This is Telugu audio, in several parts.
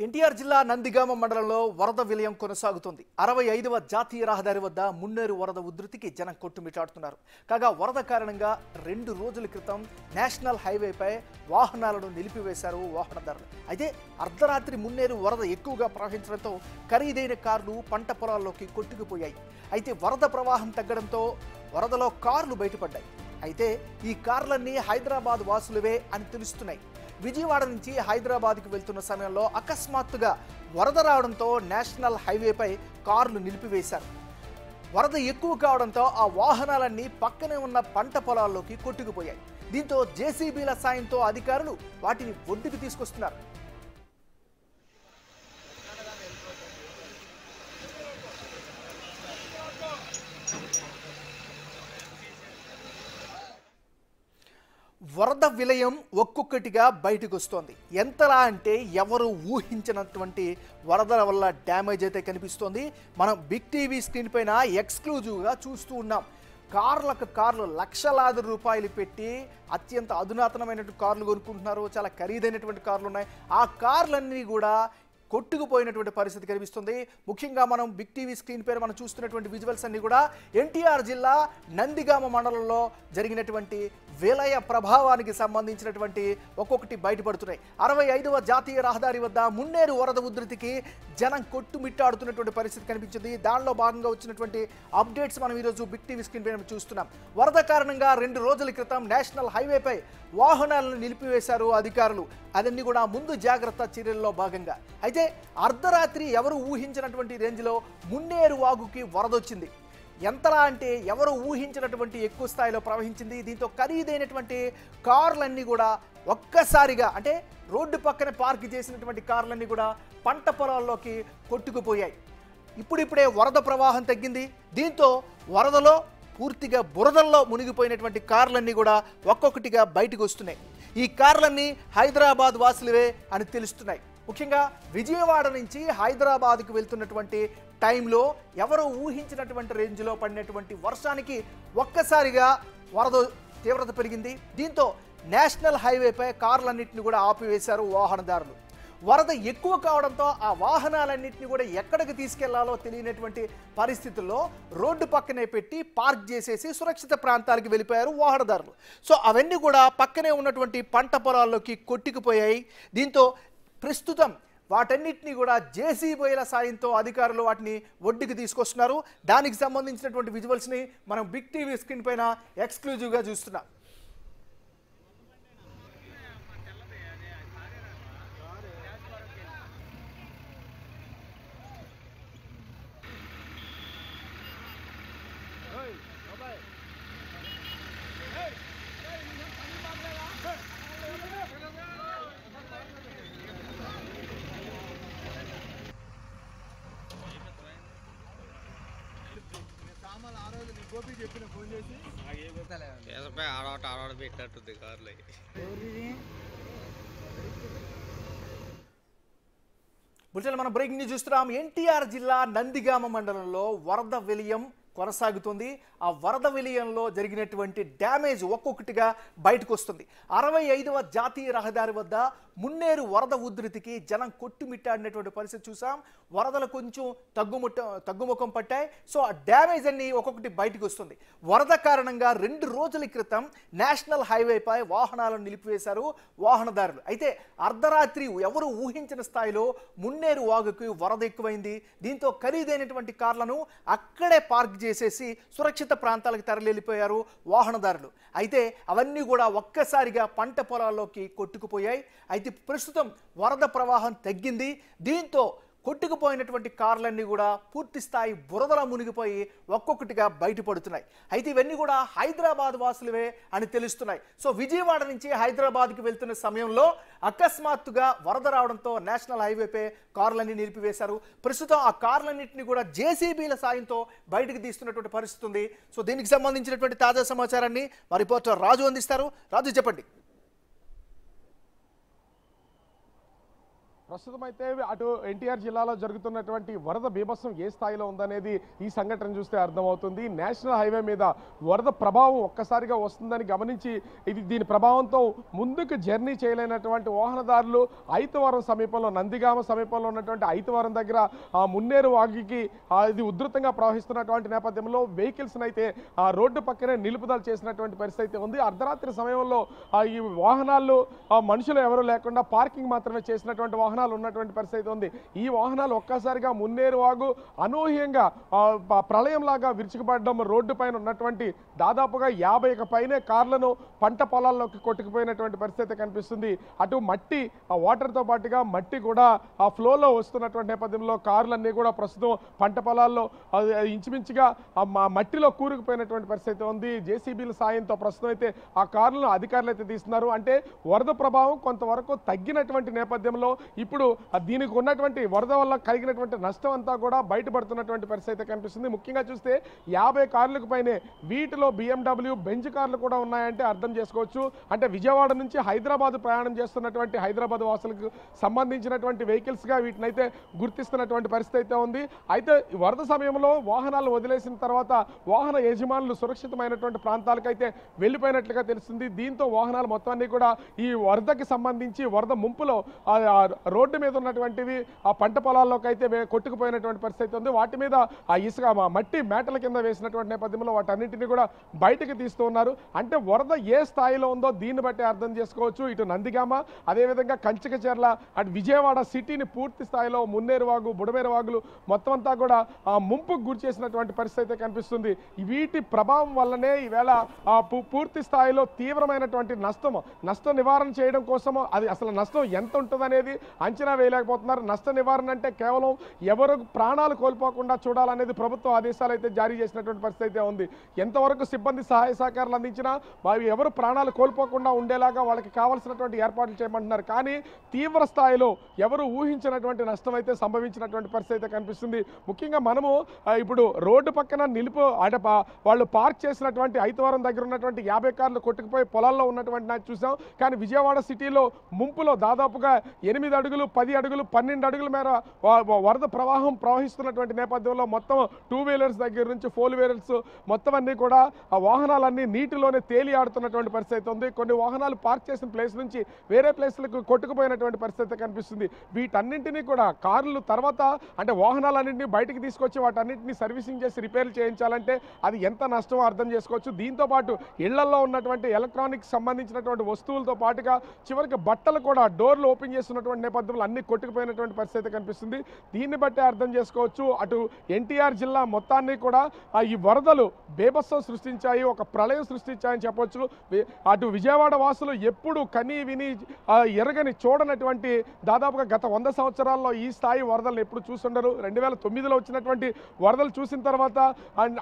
ఎన్టీఆర్ జిల్లా నందిగామ మండలంలో వరద విలయం కొనసాగుతుంది. 65వ జాతీయ రహదారి వద్ద మున్నేరు వరద ఉధృతికి జనం కొట్టుమిట్టాడుతున్నారు. కాగా వరద కారణంగా 2 రోజుల క్రితం నేషనల్ హైవేపై వాహనాలను నిలిపివేశారు వాహనదారులు. అయితే అర్ధరాత్రి మున్నేరు వరద ఎక్కువగా ప్రవహించడంతో ఖరీదైన కార్లు పంట పొలాల్లోకి కొట్టుకుపోయాయి. అయితే వరద ప్రవాహం తగ్గడంతో వరదలో కార్లు బయటపడ్డాయి. అయితే ఈ కార్లన్నీ హైదరాబాద్ వాసులవే అని తెలుస్తున్నాయి. విజయవాడ నుంచి హైదరాబాద్కు వెళ్తున్న సమయంలో అకస్మాత్తుగా వరద రావడంతో నేషనల్ హైవేపై కార్లు నిలిపివేశారు. వరద ఎక్కువ కావడంతో ఆ వాహనాలన్నీ పక్కనే ఉన్న పంట పొలాల్లోకి కొట్టుకుపోయాయి. దీంతో జేసీబీల సాయంతో అధికారులు వాటిని ఒడ్డుకు తీసుకొస్తున్నారు. వరద విలయం ఒక్కొక్కటిగా బయటకు వస్తోంది. ఎంతలా అంటే ఎవరు ఊహించినటువంటి వరదల వల్ల డ్యామేజ్ అయితే కనిపిస్తోంది. మనం బిగ్ టీవీ స్క్రీన్ పైన ఎక్స్క్లూజివ్గా చూస్తూ ఉన్నాం. కార్లు లక్షలాది రూపాయలు పెట్టి అత్యంత అధునాతనమైనటువంటి కార్లు కొనుక్కుంటున్నారు. చాలా ఖరీదైనటువంటి కార్లు ఉన్నాయి. ఆ కార్లన్నీ కూడా కొట్టుకుపోయినటువంటి పరిస్థితి కనిపిస్తుంది. ముఖ్యంగా మనం బిగ్ టీవీ స్క్రీన్ పైన మనం చూస్తున్నటువంటి విజువల్స్ అన్ని కూడా ఎన్టీఆర్ జిల్లా నందిగామ మండలంలో జరిగినటువంటి విలయ ప్రభావానికి సంబంధించినటువంటి ఒక్కొక్కటి బయటపడుతున్నాయి. 65వ జాతీయ రహదారి వద్ద మున్నేరు వరద ఉధృతికి జనం కొట్టుమిట్టాడుతున్నటువంటి పరిస్థితి కనిపించింది. దానిలో భాగంగా వచ్చినటువంటి అప్డేట్స్ మనం ఈరోజు బిగ్ టీవీ స్క్రీన్ పైన చూస్తున్నాం. వరద కారణంగా 2 రోజుల క్రితం నేషనల్ హైవేపై వాహనాలను నిలిపివేశారు అధికారులు. అదన్నీ కూడా ముందు జాగ్రత్త చర్యల్లో భాగంగా. అయితే అర్ధరాత్రి ఎవరు ఊహించినటువంటి రేంజ్లో మున్నేరు వాగుకి వరదొచ్చింది. ఎంతలా అంటే ఎవరు ఊహించినటువంటి ఎక్కువ స్థాయిలో ప్రవహించింది. దీంతో ఖరీదైనటువంటి కార్లన్నీ కూడా ఒక్కసారిగా అంటే రోడ్డు పక్కన పార్క్ చేసినటువంటి కార్లన్నీ కూడా పంట పొలాల్లోకి కొట్టుకుపోయాయి. ఇప్పుడిప్పుడే వరద ప్రవాహం తగ్గింది. దీంతో వరదలో పూర్తిగా బురదల్లో మునిగిపోయినటువంటి కార్లన్నీ కూడా ఒక్కొక్కటిగా బయటకు వస్తున్నాయి. ఈ కార్లన్నీ హైదరాబాద్ వాసులవే అని తెలుస్తున్నాయి. ముఖ్యంగా విజయవాడ నుంచి హైదరాబాద్కు వెళ్తున్నటువంటి టైంలో ఎవరో ఊహించినటువంటి రేంజ్లో పడినటువంటి వర్షానికి ఒక్కసారిగా వరద తీవ్రత పెరిగింది. దీంతో నేషనల్ హైవేపై కార్లన్నింటినీ కూడా ఆపివేశారు వాహనదారులు. వరద ఎక్కువ కావడంతో ఆ వాహనాలన్నింటినీ కూడా ఎక్కడికి తీసుకెళ్లాలో తెలియనటువంటి పరిస్థితుల్లో రోడ్డు పక్కనే పెట్టి పార్క్ చేసేసి సురక్షిత ప్రాంతాలకు వెళ్ళిపోయారు వాహనదారులు. సో అవన్నీ కూడా పక్కనే ఉన్నటువంటి పంట పొలాల్లోకి కొట్టుకుపోయాయి. దీంతో ప్రస్తుతం వాటన్నిటినీ కూడా జేసీబీల సాయంతో అధికారులు వాటిని ఒడ్డుకి తీసుకొస్తున్నారు. దానికి సంబంధించినటువంటి విజువల్స్ని మనం బిగ్ టీవీ స్క్రీన్ పైన ఎక్స్క్లూజివ్గా చూస్తున్నాం. ఆడవాడు పెట్టినట్టుంది కార్లో. బుల్టెన్ మనం బ్రేకింగ్ న్యూస్ చూస్తున్నాం. ఎన్టీఆర్ జిల్లా నందిగామ మండలంలో వరద విలయం కొనసాగుతుంది. ఆ వరద విలయంలో జరిగినటువంటి డ్యామేజ్ ఒక్కొక్కటిగా బయటకు వస్తుంది. 65వ జాతీయ రహదారి వద్ద మున్నేరు వరద ఉధృతికి జనం కొట్టుమిట్టాడినటువంటి పరిస్థితి చూసాం. వరదలు కొంచెం తగ్గుముఖం పట్టాయి. సో ఆ డ్యామేజ్ అన్ని ఒక్కొక్కటి బయటకు వస్తుంది. వరద కారణంగా 2 రోజుల క్రితం నేషనల్ హైవేపై వాహనాలను నిలిపివేశారు వాహనదారులు. అయితే అర్ధరాత్రి ఎవరు ఊహించిన స్థాయిలో మున్నేరు వాగుకి వరద ఎక్కువైంది. దీంతో ఖరీదైనటువంటి కార్లను అక్కడే పార్క్ చేసేసి సురక్షిత ప్రాంతాలకు తరలిపోయారు వాహనదారులు. అయితే అవన్నీ కూడా ఒక్కసారిగా పంట పొలాల్లోకి కొట్టుకుపోయాయి. అయితే ప్రస్తుతం వరద ప్రవాహం తగ్గింది. దీంతో కొట్టుకుపోయినటువంటి కార్లన్నీ కూడా పూర్తి స్థాయి బురదలో మునిగిపోయి ఒక్కొక్కటిగా బయటపడుతున్నాయి. అయితే ఇవన్నీ కూడా హైదరాబాద్ వాసులవే అని తెలుస్తున్నాయి. సో విజయవాడ నుంచి హైదరాబాద్కి వెళ్తున్న సమయంలో అకస్మాత్తుగా వరద రావడంతో నేషనల్ హైవేపై కార్లన్నీ నిలిపివేశారు. ప్రస్తుతం ఆ కార్లన్నింటినీ కూడా జేసీబీల సాయంతో బయటకు తీస్తున్నటువంటి పరిస్థితి ఉంది. సో దీనికి సంబంధించినటువంటి తాజా సమాచారాన్ని మా రిపోర్టర్ రాజు అందిస్తారు. రాజు చెప్పండి. ప్రస్తుతం అయితే అటు ఎన్టీఆర్ జిల్లాలో జరుగుతున్నటువంటి వరద బీభత్సం ఏ స్థాయిలో ఉందనేది ఈ సంఘటన చూస్తే అర్థమవుతుంది. నేషనల్ హైవే మీద వరద ప్రభావం ఒక్కసారిగా వస్తుందని గమనించి దీని ప్రభావంతో ముందుకు జర్నీ చేయలేనటువంటి వాహనదారులు ఐతవరం సమీపంలో నందిగామ సమీపంలో ఉన్నటువంటి ఐతవరం దగ్గర మున్నేరు వాగుకి ఇది ఉధృతంగా ప్రవహిస్తున్నటువంటి నేపథ్యంలో వెహికల్స్ అయితే ఆ రోడ్డు పక్కనే నిలుపుదల చేసినటువంటి పరిస్థితి ఉంది. అర్ధరాత్రి సమయంలో ఈ వాహనాలు మనుషులు ఎవరు లేకుండా పార్కింగ్ మాత్రమే చేసినటువంటి వాహనాలు ఉన్నటువంటి పరిస్థితి ఉంది. ఈ వాహనాలు ఒక్కసారిగా మున్నేరు వాగు అనూహ్యంగా ప్రళయంలాగా విరుచుకుపడడం, రోడ్డు పైన ఉన్నటువంటి దాదాపుగా 50కి పైనే కార్లను పంట పొలాల్లోకి కొట్టుకుపోయినటువంటి పరిస్థితి కనిపిస్తుంది. అటు మట్టి వాటర్తో పాటుగా మట్టి కూడా ఆ ఫ్లోలో వస్తున్నటువంటి నేపథ్యంలో కార్లన్నీ కూడా ప్రస్తుతం పంట పొలాల్లో ఇంచుమించుగా మట్టిలో కూరుకుపోయినటువంటి పరిస్థితి ఉంది. జేసీబీల సాయంతో ప్రస్తుతం అయితే ఆ కార్లను అధికారులు అయితే తీస్తున్నారు. అంటే వరద ప్రభావం కొంతవరకు తగ్గినటువంటి నేపథ్యంలో ఇప్పుడు దీనికి ఉన్నటువంటి వరద వల్ల కలిగినటువంటి నష్టం అంతా కూడా బయటపడుతున్నటువంటి పరిస్థితి కనిపిస్తుంది. ముఖ్యంగా చూస్తే 50 కార్లకు పైనే, వీటిలో BMW బెంజ్ కార్లు కూడా ఉన్నాయంటే అర్థం చేసుకోవచ్చు. అంటే విజయవాడ నుంచి హైదరాబాద్ ప్రయాణం చేస్తున్నటువంటి హైదరాబాద్ వాసులకు సంబంధించినటువంటి వెహికల్స్గా వీటినైతే గుర్తిస్తున్నటువంటి పరిస్థితి అయితే ఉంది. అయితే వరద సమయంలో వాహనాలు వదిలేసిన తర్వాత వాహన యజమానులు సురక్షితమైనటువంటి ప్రాంతాలకైతే వెళ్ళిపోయినట్లుగా తెలుస్తుంది. దీంతో వాహనాలు మొత్తాన్ని కూడా ఈ వరదకి సంబంధించి వరద ముంపులో రోడ్డు మీద ఉన్నటువంటివి ఆ పంట పొలాల్లోకి అయితే కొట్టుకుపోయినటువంటి పరిస్థితి ఉంది. వాటి మీద ఆ ఇసుక మట్టి మేటల కింద వేసినటువంటి నేపథ్యంలో వాటన్నింటినీ కూడా బయటకు తీస్తూ ఉన్నారు. అంటే వరద ఏ స్థాయిలో ఉందో దీన్ని బట్టి అర్థం చేసుకోవచ్చు. ఇటు నందిగామ, అదేవిధంగా కంచికచెర్ల, అటు విజయవాడ సిటీని పూర్తి స్థాయిలో మున్నేరు వాగు, బుడమేరు వాగులు మొత్తం అంతా కూడా ముంపుకు గురి చేసినటువంటి పరిస్థితి కనిపిస్తుంది. వీటి ప్రభావం వల్లనే ఈవేళ పూర్తి స్థాయిలో తీవ్రమైనటువంటి నష్ట నివారణ చేయడం కోసం అది అసలు నష్టం ఎంత ఉంటుందనేది అంచనా వేయలేకపోతున్నారు. నష్ట నివారణ అంటే కేవలం ఎవరు ప్రాణాలు కోల్పోకుండా చూడాలనేది ప్రభుత్వ ఆదేశాలు అయితే జారీ చేసినటువంటి పరిస్థితి అయితే ఉంది. ఎంతవరకు సిబ్బంది సహాయ సహకారాలు అందించినా ఎవరు ప్రాణాలు కోల్పోకుండా ఉండేలాగా వాళ్ళకి కావాల్సినటువంటి ఏర్పాట్లు చేయమంటున్నారు. కానీ తీవ్ర స్థాయిలో ఎవరు ఊహించినటువంటి నష్టం అయితే సంభవించినటువంటి పరిస్థితి అయితే కనిపిస్తుంది. ముఖ్యంగా మనము ఇప్పుడు రోడ్డు పక్కన అంటే వాళ్ళు పార్క్ చేసినటువంటి ఐతవరం దగ్గర ఉన్నటువంటి 50 కార్లు కొట్టుకుపోయి పొలాల్లో ఉన్నటువంటి చూసాం. కానీ విజయవాడ సిటీలో ముంపులో దాదాపుగా 8 అడుగులు, 10 అడుగులు, 12 అడుగుల మేర వరద ప్రవాహం ప్రవహిస్తున్నటువంటి నేపథ్యంలో మొత్తం 2 వీలర్స్ దగ్గర నుంచి 4 వీలర్స్ మొత్తం అన్ని కూడా ఆ వాహనాలన్నీ నీటిలోనే తేలి ఆడుతున్నటువంటి పరిస్థితి ఉంది. కొన్ని వాహనాలు పార్క్ చేసిన ప్లేస్ నుంచి వేరే ప్లేస్లకు కొట్టుకుపోయినటువంటి పరిస్థితి కనిపిస్తుంది. వీటన్నింటినీ కూడా కార్లు తర్వాత అంటే వాహనాలన్నింటినీ బయటికి తీసుకొచ్చి వాటన్నింటినీ సర్వీసింగ్ చేసి రిపేర్లు చేయించాలంటే అది ఎంత నష్టమో అర్థం చేసుకోవచ్చు. దీంతో పాటు ఇళ్లలో ఉన్నటువంటి ఎలక్ట్రానిక్స్ సంబంధించినటువంటి వస్తువులతో పాటుగా చివరికి బట్టలు కూడా డోర్లు ఓపెన్ చేస్తున్నటువంటి నేపథ్యంలో అన్ని కొట్టుకుపోయినటువంటి పరిస్థితి కనిపిస్తుంది. దీన్ని బట్టి అర్థం చేసుకోవచ్చు అటు ఎన్టీఆర్ జిల్లా మొత్తాన్ని కూడా ఈ వరదలు బేభత్సం సృష్టించాయి, ఒక ప్రళయం సృష్టించాయని చెప్పొచ్చు. అటు విజయవాడ వాసులు ఎప్పుడు కని విని ఎరగని చూడనటువంటి దాదాపుగా గత 100 సంవత్సరాల్లో ఈ స్థాయి వరదలు ఎప్పుడు చూసుండరు. 2009లో వచ్చినటువంటి వరదలు చూసిన తర్వాత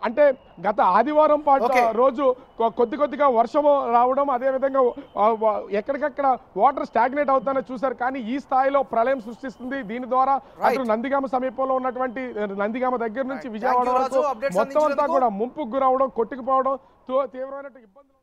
అంటే గత ఆదివారం పాటు రోజు కొద్దిగా వర్షము రావడం, అదేవిధంగా ఎక్కడికక్కడ వాటర్ స్టాగ్నేట్ అవుతానే చూశారు. కానీ ఈ స్థాయిలో ప్రళయం సృష్టిస్తుంది. దీని ద్వారా అటు నందిగామ సమీపంలో ఉన్నటువంటి నందిగామ దగ్గర నుంచి విజయవాడ వరకు మొత్తం అంతా కూడా ముంపుకు గురవడం, కొట్టుకుపోవడం తీవ్రమైన ఇబ్బందులు.